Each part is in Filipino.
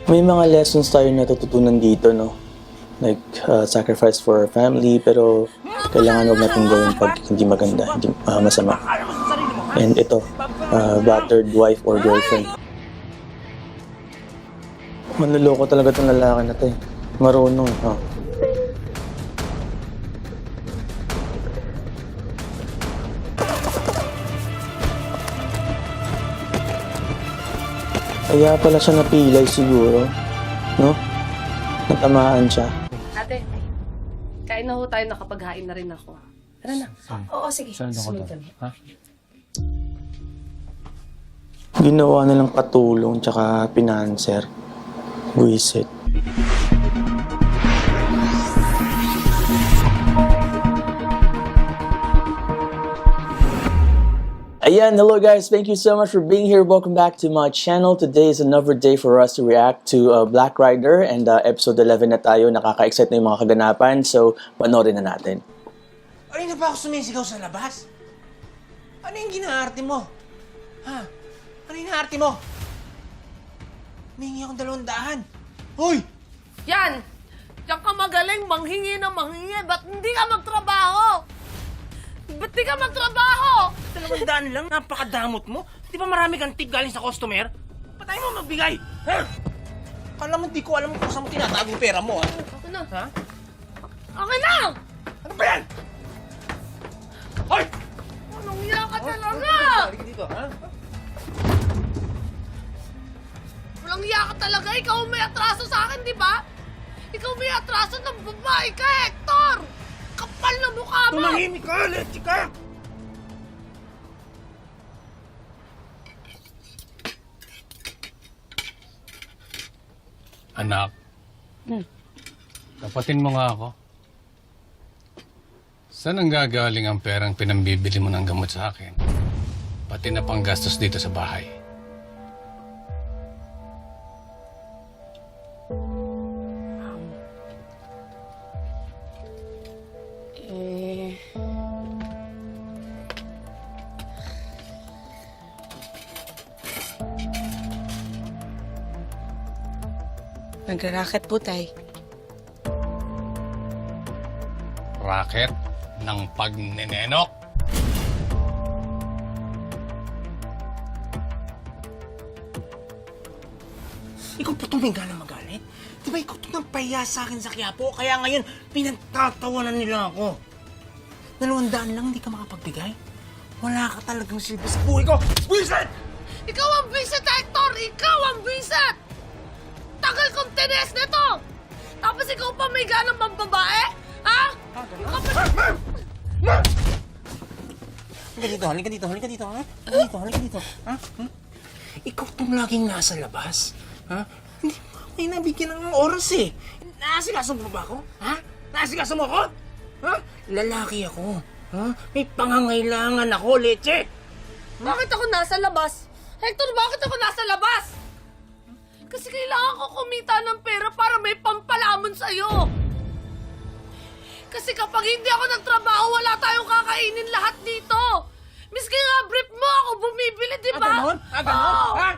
May mga lessons tayo natututunan dito, no? Like, sacrifice for our family, pero kailangan huwag natin gawin pag hindi maganda, hindi masama. And ito, battered wife or girlfriend. Manloloko talaga itong lalaki na to eh. Marunong, Kaya pala siya napilay siguro, no? Natamaan siya. Ate, kain na ho tayo, nakapaghain na rin ako. Tara na. Oo, sige. Sumunod kami. Ha? Ginawa na lang patulong tsaka pinanser. Buisit. Ayan, hello guys. Thank you so much for being here. Welcome back to my channel. Today is another day for us to react to Black Rider and episode 11 na tayo. Nakaka-excite na yung mga kaganapan. So, panoorin na natin. Ay, na ba ako sumisigaw sa labas? Ano yung ginaarte mo? Ha? Ano yung inaarte mo? Humingi akong 200. Hoy! Yan! Diyan ka magaling, manghingi na manghingi. Ba't hindi ka magtrabaho? Ba't di ka magtrabaho? 200 lang? Napakadamot mo? Di ba marami kang tip galing sa customer? Ba't tayo mo magbigay? Ha? Kala mo di ko alam kung saan mo tinatago yung pera mo, ha? Okay na. Ha? Okay na! Ano ba yan? Hoy! Anong iya ka talaga? Halika dito, ha? Walang iya ka talaga. Ikaw ang may atraso sa akin, di ba? Ikaw may atraso ng babae ka, Hector! Kapal na mukha mo! Tumahimik ka, Lechi ka! Anak, kapatin mo nga ako. Saan ang gagaling ang perang pinambibili mo ng gamot sa akin? Pati na pang gastos dito sa bahay. Nagra-racket po, tay. Racket ng pagnenenok. Ikaw pa itong may gana magalit? Di ba ikaw itong nampahiya sa akin sa Quiapo? Kaya ngayon, pinagtatawanan nila ako. 200 lang, hindi ka makapagbigay? Wala ka talagang silbi sa buhay ko! Buisit! Ikaw ang bisit, Hector! Ikaw ang bisit! Tagal kong tines nito! Tapos ikaw pa may ganang mambabae? Ha? Halika dito, halika dito, halika dito, ha? Halika dito, halika dito, ha? Ikaw itong laging nasa labas, ha? Hindi mo kayo nabigyan ng oras eh. Naasikaso mo ba ako? Ha? Naasikaso mo ako? Ha? Lalaki ako, ha? May pangangailangan ako, Leche! Bakit ako nasa labas? Hector, bakit ako nasa labas? Kasi kailangan ko kumita ng pera para may pampalamon sa'yo. Kasi kapag hindi ako nagtrabaho, wala tayong kakainin lahat dito. Miski nga brief mo ako bumibili, di ba? Ganon? Ganon? Ha?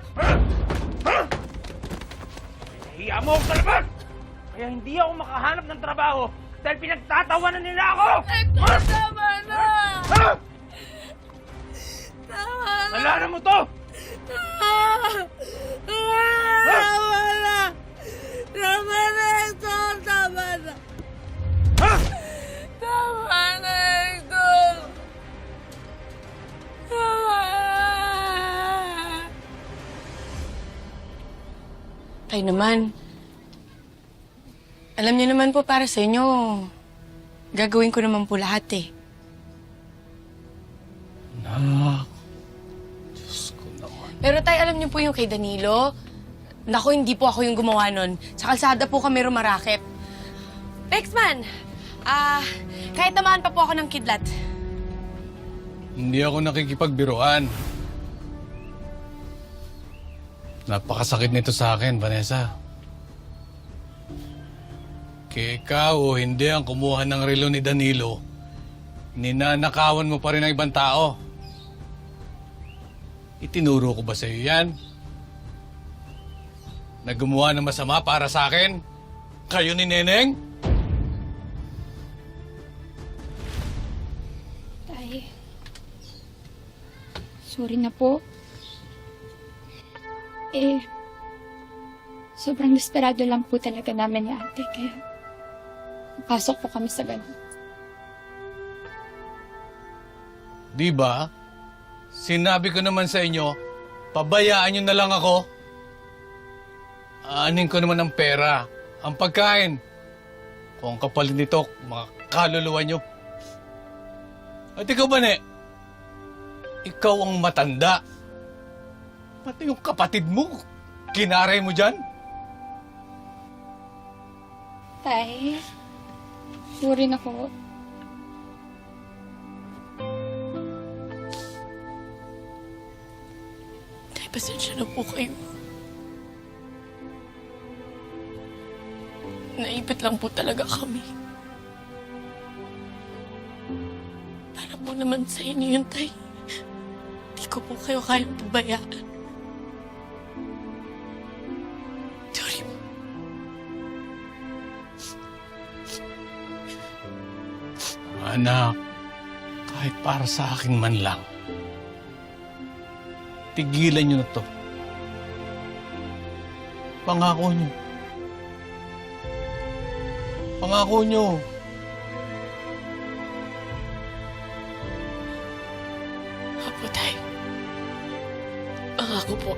Nahiya mo ako sa labas! Kaya hindi ako makahanap ng trabaho dahil pinagtatawanan nila ako! Hector, tama na! Ha? Tama na! Nalala mo to! Tama na! Tama na, Hector! Tama na! Ha? Tama na, Hector! Tama na! Tay naman. Alam niyo naman po para sa inyo, gagawin ko naman po lahat eh. Anak, Diyos ko naman. Pero tay, alam niyo po yung kay Danilo? Naku, hindi po ako yung gumawa nun. Sa kalsada po kami rumaraket. Bexman! Kahit tamaan pa po ako ng kidlat. Hindi ako nakikipagbiruan. Napakasakit nito sa akin, Vanessa. Kaya ikaw o hindi ang kumuha ng relo ni Danilo, ninanakawan mo pa rin ang ibang tao. Itinuro ko ba sa'yo yan? na gumawa ng masama para sa akin? Kayo ni Neneng? Tay, sorry na po. Sobrang desperado lang po talaga namin ni ate, kaya pasok po kami sa ganun. Di ba? Sinabi ko naman sa inyo, pabayaan nyo na lang ako. Aanin ko naman ang pera, ang pagkain. Kung ang kapalit nito, mga kaluluwa nyo. At ikaw ba, Ne? Ikaw ang matanda. Pati yung kapatid mo, kinaray mo dyan? Tay, sorry na po. Tay, pasensya na po kayo. Naipit lang po talaga kami. Para po naman sa inyo yun, Tay. Di ko po kayo kayang pabayaan. Sorry po. Anak, kahit para sa akin man lang, tigilan nyo na to. Pangako nyo. Pangako nyo. Apo, Tay. Pangako po.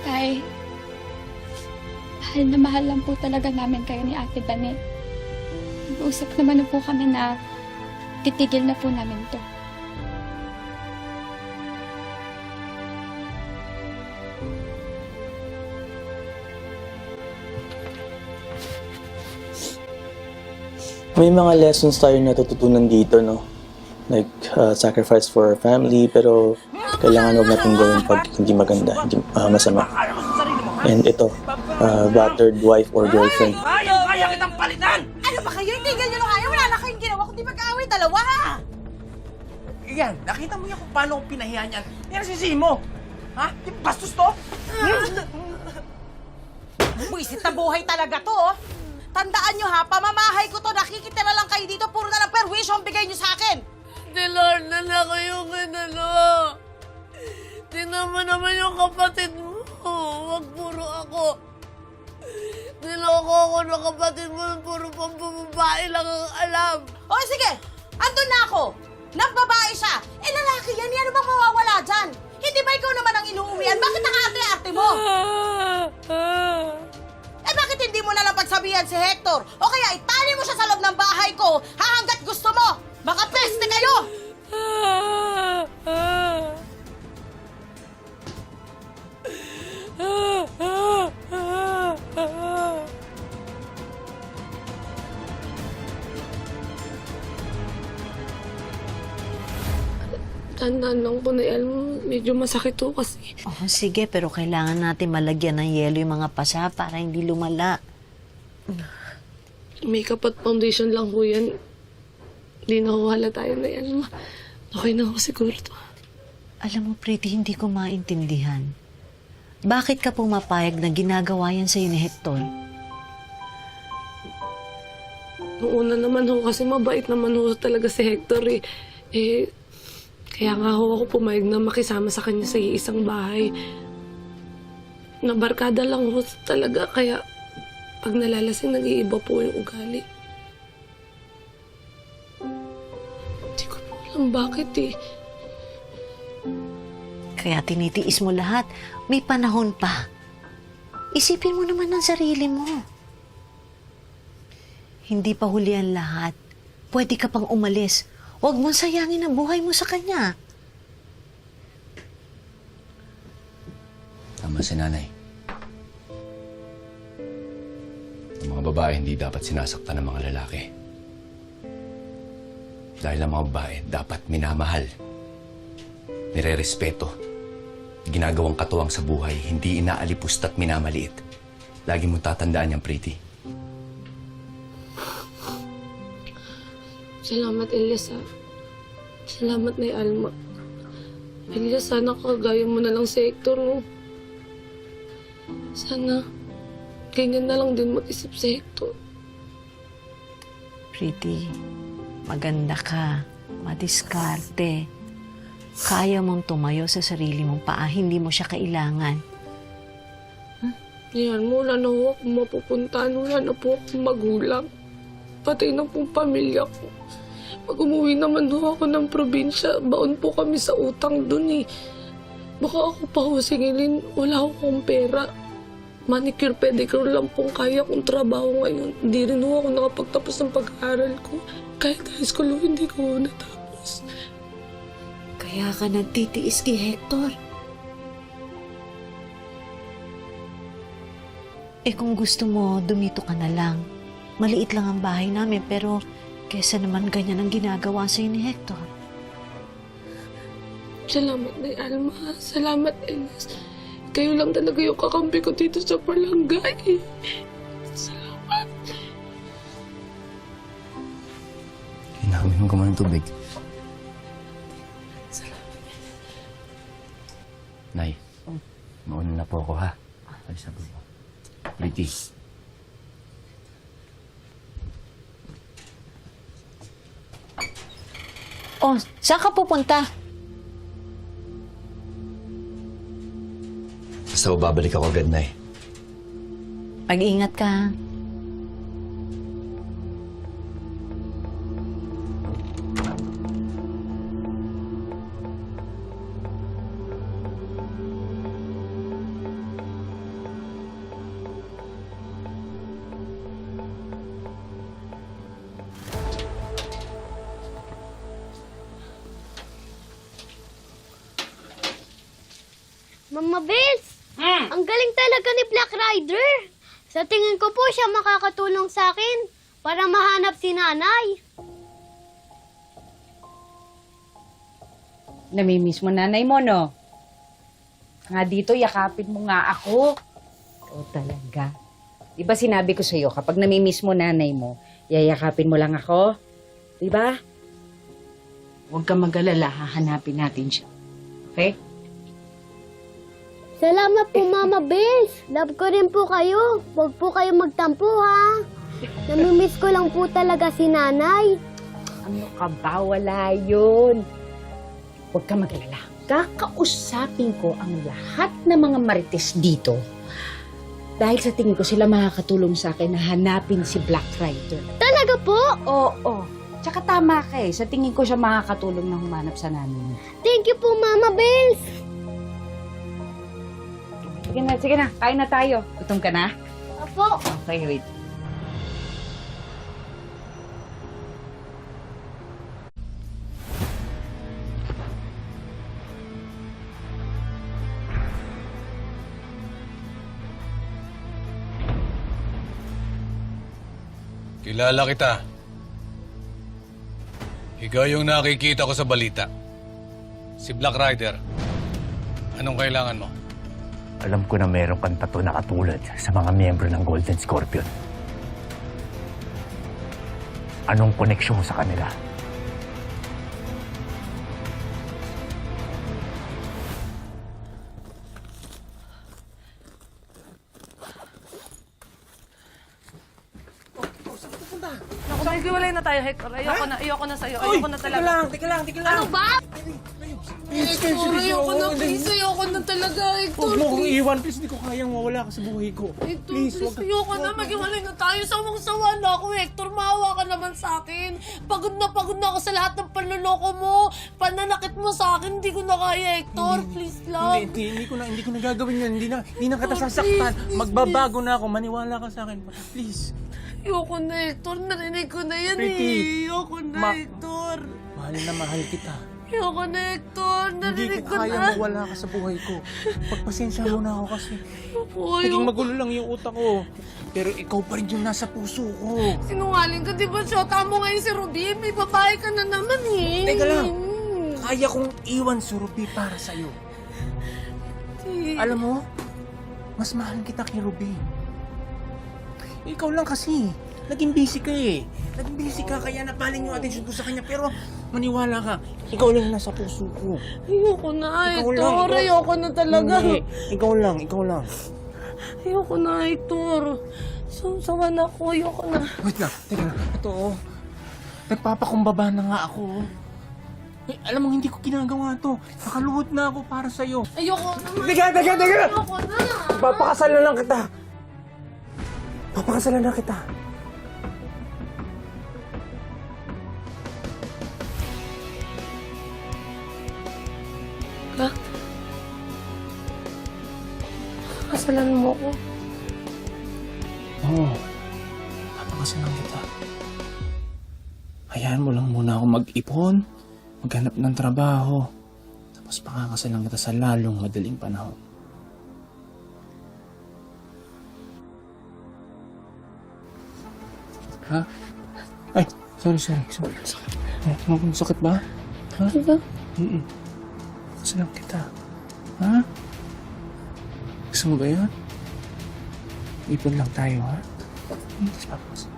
Tay, mahal na mahal lang po talaga namin kayo ni Ate Danet. Nag-usap naman na po kami na titigil na po namin to. May mga lessons tayo natututunan dito, no? Like, sacrifice for our family, pero kailangan huwag natin gawin pag hindi maganda, hindi masama. And ito, battered wife or girlfriend. Kaya kitang palitan! Ano ba kayo? Itigil nyo na kayo. Wala na kayong ginawa kundi mag-aaway dalawa. Yan, nakita mo yan kung paano kong pinahiyan yan. Yan ang sisihin mo. Ha? Yung bastos to? Buisit na buhay talaga to, oh. Tandaan nyo ha, pamamahay ko to. Nakikitira lang kayo dito. Puro na lang perwisyo ang bigay nyo sa akin. Tinarnan ako yung inano. Tinama naman yung kapatid mo. Wag puro ako. Niloko ako ng kapatid mo. Puro pang babae lang ang alam. O sige, andun na ako. Nagbabae siya. Eh lalaki yan, ano bang mawawala dyan? Hindi ba ikaw naman ang inuuwian? Bakit naka-arte-arte mo? Eh bakit hindi mo nalang pagsabihan si Hector? O kaya itali mo siya sa loob ng bahay ko hanggat gusto mo. Baka peste kayo! Tandaan lang po na medyo masakit to kasi. Oh, sige, pero kailangan natin malagyan ng yelo yung mga pasa para hindi lumala. Makeup at foundation lang po yan. Hindi nakuhala tayo na yan. Okay na ako siguro to. Alam mo, Pretty, hindi ko maintindihan. Bakit ka pumapayag na ginagawa yan sa'yo ni Hector? Noong una naman ho, kasi mabait naman ho talaga si Hector eh. Kaya nga ho ako pumayag na makisama sa kanya sa isang bahay. Nabarkada lang ho talaga, kaya pag nalalasing, nag-iiba po yung ugali. Hindi ko po alam bakit eh. Kaya tinitiis mo lahat. May panahon pa. Isipin mo naman ang sarili mo. Hindi pa huli ang lahat. Pwede ka pang umalis. Huwag mong sayangin ang buhay mo sa kanya. Tama si nanay. Ang mga babae hindi dapat sinasaktan ng mga lalaki. Dahil ang mga babae dapat minamahal, nire-respeto, ginagawang katuwang sa buhay, hindi inaalipust at minamaliit. Lagi mong tatandaan yan, Pretty. Salamat, Elias, ha. Salamat na Alma. Elias, sana kagaya mo na lang si Hector, no? Sana, ganyan na lang din mag-isip si Hector. Pretty, maganda ka, madiskarte. Kaya mong tumayo sa sarili mong paa, hindi mo siya kailangan. Yan, wala na ho akong mapupuntahan. Wala na po akong magulang. Pati na pong pamilya ko. Pag umuwi naman ho ako ng probinsya, baon po kami sa utang dun eh. Baka ako pa ho singilin, wala akong pera. Manicure, pedicure lang pong kaya kong trabaho ngayon. Hindi rin ho ako nakapagtapos ng pag-aaral ko. Kahit high school ho, hindi ko ho natapos. Kaya ka nagtitiis kay Hector. Eh kung gusto mo, dumito ka na lang. Maliit lang ang bahay namin, pero kesa naman ganyan ang ginagawa sa'yo ni Hector. Salamat na Alma. Salamat, Enes. Kayo lang talaga yung kakampi ko dito sa barangay. Salamat. Hinaminom ka mo ng tubig. Nay, mauna na po ako ha. Alis na po ako. Pretty. Oh, saan ka pupunta? Basta babalik ako agad, Nay. Mag-ingat ka. Ha? Mama Bells! Ang galing talaga ni Black Rider! Sa tingin ko po siya makakatulong sa akin para mahanap si nanay. Namimiss mo nanay mo, no? Nga dito, yakapin mo nga ako. Oo talaga. Di ba sinabi ko sa'yo, kapag namimiss mo nanay mo, yayakapin mo lang ako? Di ba? Huwag kang mag-alala, hahanapin natin siya. Okay? Salamat po, Mama Bells. Love ko rin po kayo. Huwag po kayo magtampo, ha? Namimiss ko lang po talaga si nanay. Ano ka ba? Wala yun. Huwag kang mag-alala. Kakausapin ko ang lahat ng mga marites dito. Dahil sa tingin ko sila makakatulong sa akin na hanapin si Black Rider. Talaga po? Oo. Tsaka tama ka eh. Sa tingin ko siya makakatulong na humanap sa nanay mo. Thank you po, Mama Bells. Sige na. Kain na tayo. Gutom ka na? Opo. Okay, wait. Kilala kita. Ikaw yung nakikita ko sa balita. Si Black Rider. Anong kailangan mo? Alam ko na meron kang tato na katulad sa mga miyembro ng Golden Scorpion. Anong koneksyon mo sa kanila? Naku, maghiwalay na tayo, Hector. Ayoko na sa'yo. Ayoko na talaga. Teka lang. Ano ba? Hector, ayoko na. Please, ayoko na talaga, Hector. Huwag mo akong iwan, please. Hindi ko kayang mawala ka sa buhay ko. Hector, Please, please, ayoko na. Maghiwalay na tayo. Sawang-sawa na ako, Hector. Maawa ka naman sa akin. Pagod na ako sa lahat ng panloloko mo. Pananakit mo sa akin. Hindi ko na kaya, Hector. Please lang. Hindi ko na gagawin yan. Hindi na kita sasaktan. Magbabago na ako. Maniwala ka sa akin. Please. Ayoko na, Hector. Narinig ko na yan Pretty. eh. Ayoko na, Hector. Mahal na mahal kita. Ayoko na, Hector. Hindi Narinig ko ko kaya na. mawala ka sa buhay ko. Pagpasensya mo na ako kasi Ayoko. naging magulo lang yung utak ko. Pero ikaw pa rin yung nasa puso ko. Sinungaling ka, di ba? Shota mo ngayon si Ruby. May babae ka na naman eh. Teka lang. Kaya kong iwan si Ruby para sa'yo. Alam mo, mas mahal kita kay Ruby. Ikaw lang kasi. Naging busy ka eh. Naging busy ka kaya napaling yung atensyon ko sa kanya. Pero maniwala ka, ikaw lang nasa puso ko. Ayoko na, Ikaw Hector. lang, ikaw- Ayoko na talaga. Hindi. Ikaw lang. Ayoko na, Hector. Sawa na ako. Ayoko na. Wait lang, teka lang. Ito oh. Nagpapakumbaba na nga ako oh. Eh, alam mo, hindi ko ginagawa to. Nakaluhod na ako para sa'yo. Ayoko na. Teka! Ayoko na. Papakasalan lang kita. Papakasalan na kita. Ha? Kasalan mo ko. Oo. Papakasalan kita. Hayaan mo lang muna ako mag-ipon, maghanap ng trabaho, tapos pakakasalan kita sa lalong madaling panahon. Ha? Ay, sorry. Sakit ba? Ha? Diba? Kasalan kita. Ha? Gusto mo ba yun? Ipon lang tayo, ha? Tapos papakasalan.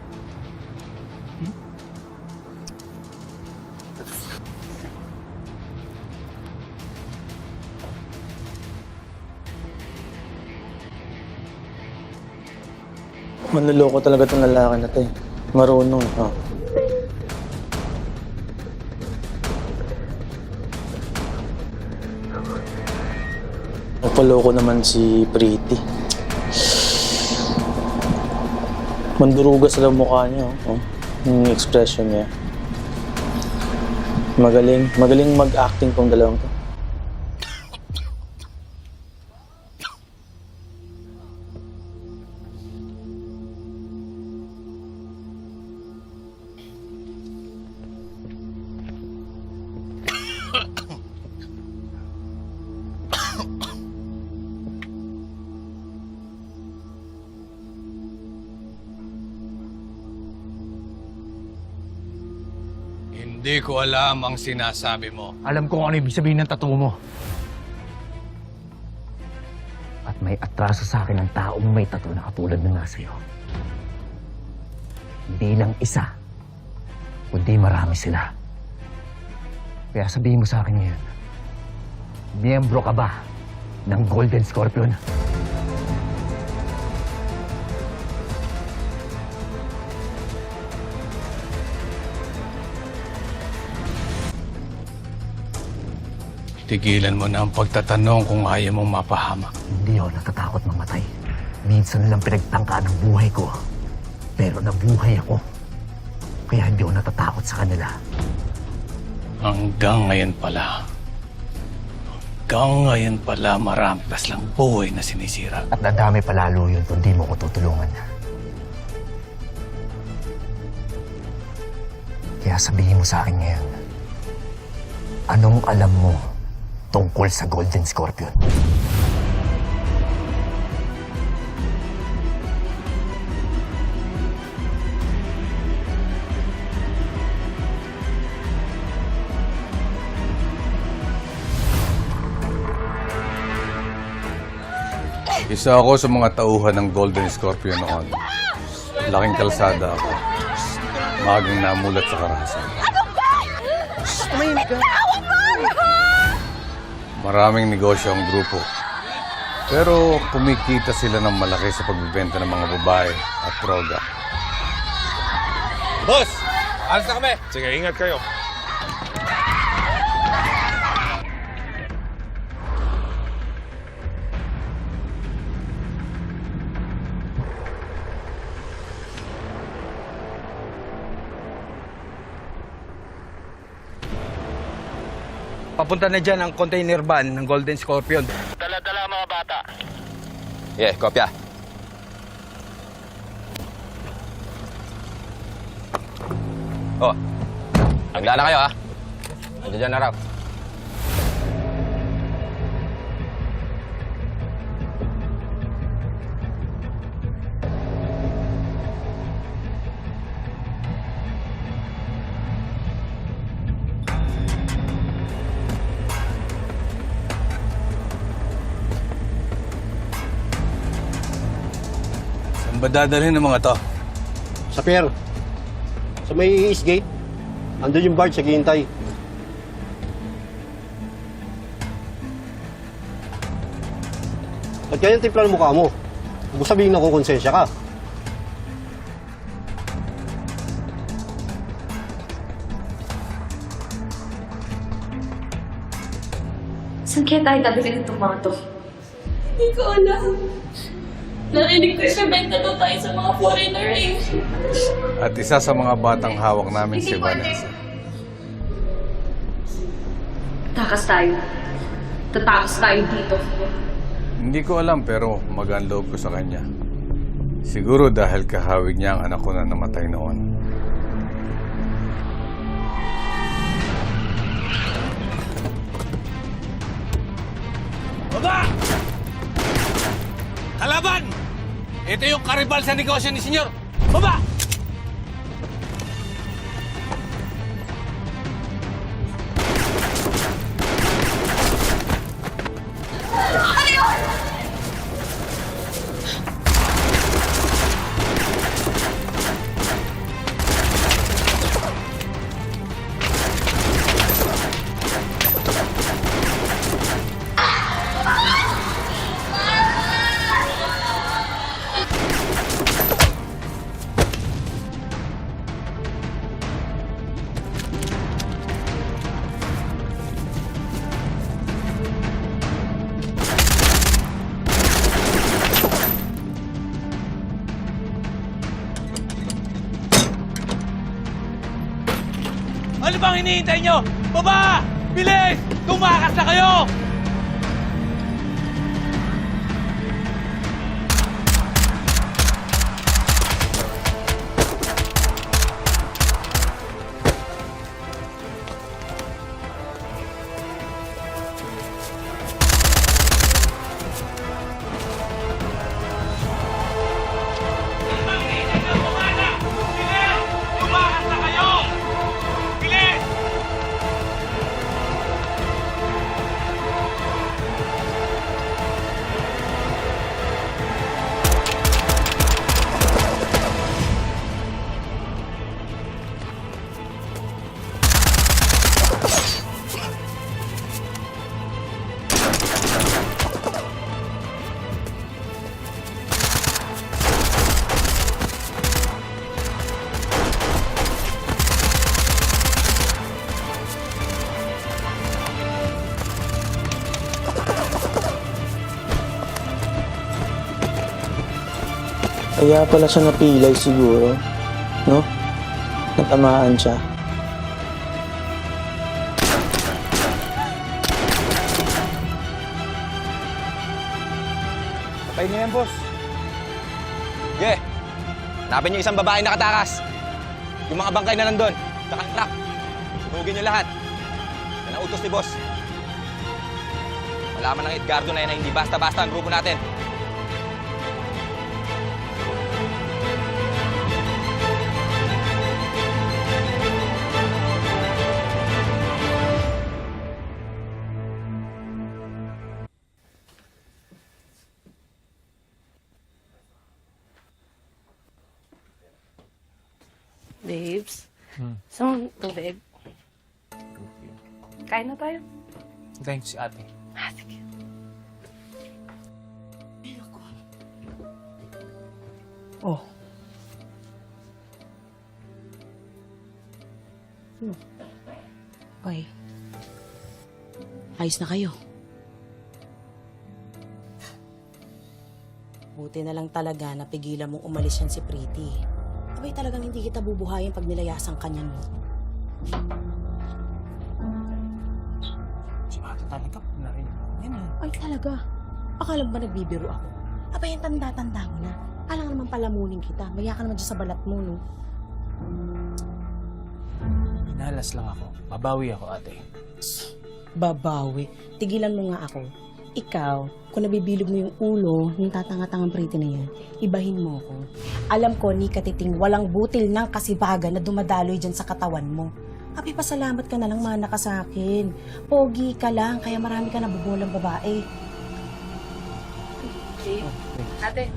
Manluloko talaga itong lalaki na to eh. Marunong, ha? Napaloko naman si Pretty. Manduruga sa mukha niya, oh. Yung expression niya. Magaling mag-acting tong dalawang to. Hindi ko alam ang sinasabi mo. Alam ko kung ano ibig sabihin ng tattoo mo. At may atraso sa akin ng taong may tattoo na katulad ng nasa iyo. Hindi lang isa, kundi marami sila. Kaya sabihin mo sa akin ngayon, miyembro ka ba ng Golden Scorpion? Tigilan mo na ang pagtatanong kung ayaw mong mapahamak. Hindi ako natatakot mamatay. Minsan lang pinagtangka ng buhay ko. Pero nabuhay ako. Kaya hindi ako natatakot sa kanila. Hanggang ngayon pala, marami pas lang buhay na sinisira. At nadami palalo yun kung di mo ko tutulungan. Kaya sabihin mo sa akin ngayon, anong alam mo tungkol sa Golden Scorpion? Isa ako sa mga tauhan ng Golden Scorpion noon. Laking kalsada ako. Magang namulat sa karahasan. Maraming negosyo ang grupo. Pero kumikita sila ng malaki sa pagbibenta ng mga babae at droga. Boss! Alas na kami! Sige, ingat kayo. Papunta na dyan ang container van ng Golden Scorpion. Dala-dala mga bata. Yeah, kopya. Oh, hagla na kayo ha. Nandiyan dyan na raw. Saan ba dadalhin ng mga to? Sa pier. Sa may East Gate. Andun yung barge, naghihintay. Ba't ganyan timpla ng mukha mo? Huwag mo sabihin na kukonsensya ka. Saan kaya tayo dadalhin itong mga to? Hindi ko alam. Narinig ko siya, benta daw tayo sa mga foreigner eh. At isa sa mga batang hawak namin si Vanessa. Takas tayo. Tatakas tayo dito. Hindi ko alam pero magaan loob ko sa kanya. Siguro dahil kahawig niya ang anak ko na namatay noon. Baba! Kalaban! Ito yung karibal sa negosyo ni Senyor. Baba! Ano bang hinihintay nyo? Baba! Bilis! Tumakas na kayo! Kaya pala siya napilay siguro, no? Natamaan siya. Patay niyo yan, boss. Sige. Hanapin niyo isang babae nakatakas. Yung mga bangkay na nandun. Tsaka ang truck. Sunugin niyo lahat. Yan ang utos ni boss. Malaman ng Edgardo na yan na hindi basta-basta ang grupo natin. Babes, saan tubig? Kain na tayo. Thanks, si ate. Sige. Oh. Oy. Ayos na kayo. Buti na lang talaga napigilan mong umalis yan si Pretty. Abay talagang hindi kita bubuhayin pag nilayasan ka niyan mo. Si ate talaga, narinig ko. Yan yan. Ay talaga. Akala mo ba nagbibiro ako? Abay yung tanda-tanda mo na. Alang naman palamunin kita. Maya ka naman dyan sa balat mo, no? Inalas lang ako. Babawi ako, ate. Babawi. Tigilan mo nga ako. Ikaw, kung nabibilog mo yung ulo ng tatanga-tangang Pretty na yan, ibahin mo ako. Alam ko, ni katiting walang butil ng kasibagan na dumadaloy dyan sa katawan mo. Abi, pasalamat ka na lang, mana ka sa akin. Pogi ka lang, kaya marami ka nabubulang babae. Ate,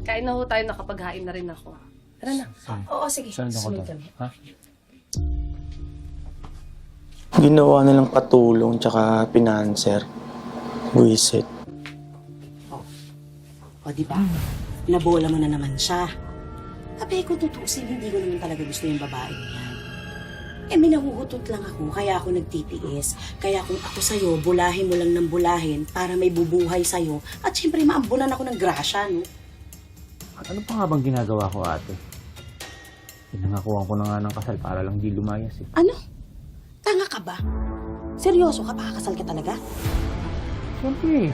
kain na ho tayo, nakapaghain na rin ako. Tara na. Oo, sige. Saan ako Sunod to? kami. Ha? Ginawa nilang katulong tsaka pinanser. Buisit. O O, di ba? Nabola mo na naman siya. Abay, kung tutusin, hindi ko naman talaga gusto yung babae niya. Eh, minahuhutot lang ako, kaya ako nagtitiis. Kaya kung ako sa'yo, bulahin mo lang ng bulahin para may bubuhay sa'yo. At syempre, maambunan ako ng grasya, no? Ano pa nga bang ginagawa ko, ate? Pinangakuhan ko na nga ng kasal para lang di lumayas eh. Ano? Tanga ka ba? Seryoso ka? Pakakasal ka talaga? Siyempre.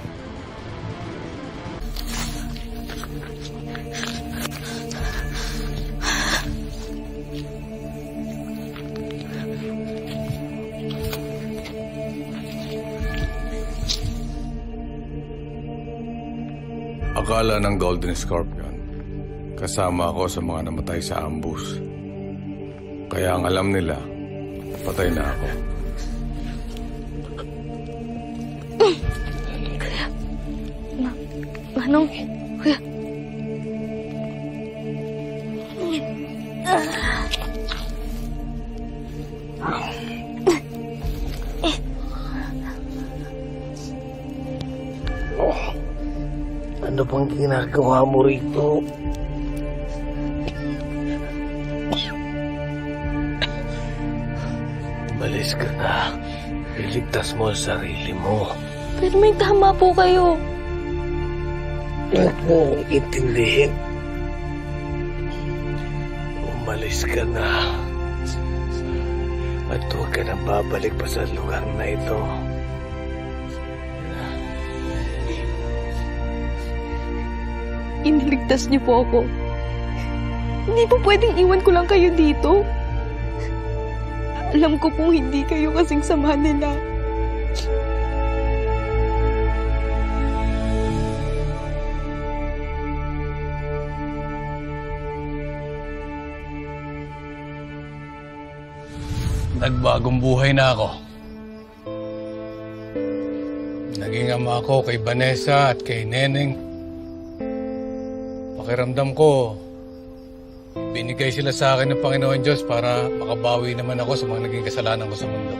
Akala ng Golden Scorpion, kasama ako sa mga namatay sa ambush. Kaya ang alam nila, patay na ako. Manong, kuya. Ano bang ginagawa mo rito? Balis ka na. Iligtas mo ang sarili mo. Pero may tama po kayo. Huwag mo akong intindihin. Umalis ka na. At huwag ka na babalik pa sa lugar na ito. Iniligtas niyo po ako. Hindi po pwedeng iwan ko lang kayo dito. Alam ko pong hindi kayo kasing sama nila. Nagbagong buhay na ako. Naging ama ako kay Vanessa at kay Neneng. Pakiramdam ko, binigay sila sa akin ng Panginoon Diyos para makabawi naman ako sa mga naging kasalanan ko sa mundo.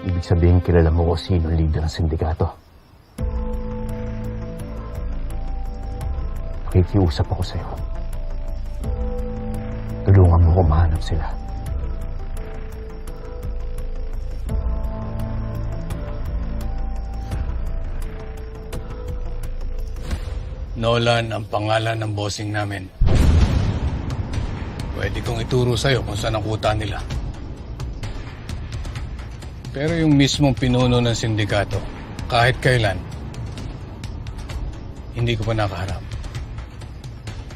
Ibig sabihin, kilala mo ko sino ang leader ng sindikato. Nakikiusap ako sa'yo. Tulungan mo ko mahanap sila. Nolan ang pangalan ng bossing namin. Pwede kong ituro sa'yo kung saan ang kuta nila. Pero yung mismong pinuno ng sindikato, kahit kailan, hindi ko pa nakaharap.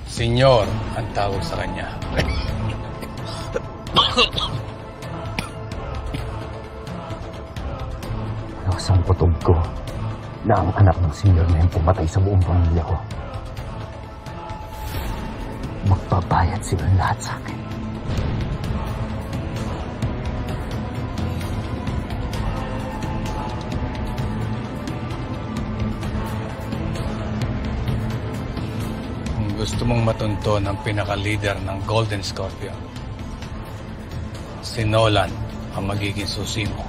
Senyor ang tawag sa kanya. Lakas ang putob ko na ang anak ng senyor na yung pumatay sa buong pamilya ko. Magbabayad sila lahat sa akin. Kung gusto mong matunton ang pinaka-leader ng Golden Scorpion, si Nolan ang magiging susi mo.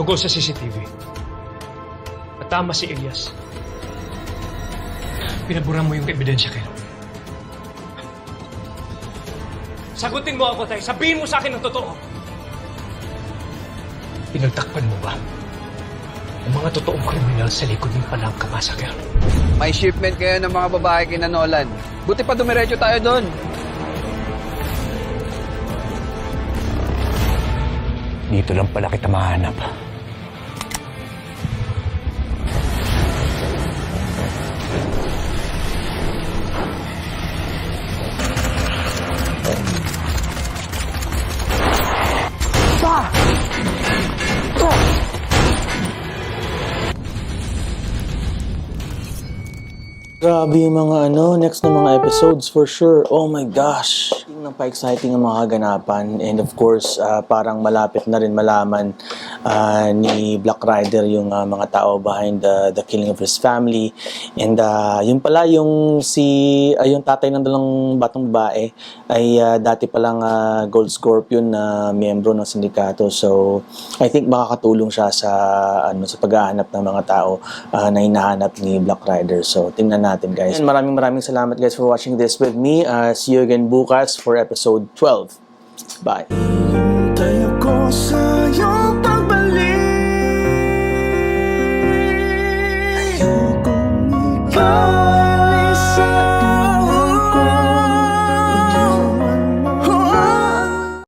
Tungkol sa CCTV. At tama si Elias. Pinabura mo yung ebidensya kayo. Sagutin mo ako, Tay. Sabihin mo sa akin ang totoo. Pinagtakpan mo ba ang mga totoong kriminal sa likod ng Palangka Massacre? May shipment kayo ng mga babae kina Nolan. Buti pa dumiretso tayo doon. Dito lang pala kita mahanap. Grabe yung mga next na mga episodes for sure. Oh my gosh. Nang pa-exciting ang mga kaganapan. And of course, parang malapit na rin malaman ni Black Rider yung mga tao behind the killing of his family. And yun pala yung yung tatay ng dalawang batang babae ay dati palang Gold Scorpion na miyembro ng sindikato. So, I think makakatulong siya sa paghahanap ng mga tao na hinahanap ni Black Rider. So, tingnan natin guys. And maraming salamat guys for watching this with me. See you again bukas for episode 12. Bye. Tayo ko sa iyong pagbalik. Ayokong ikaw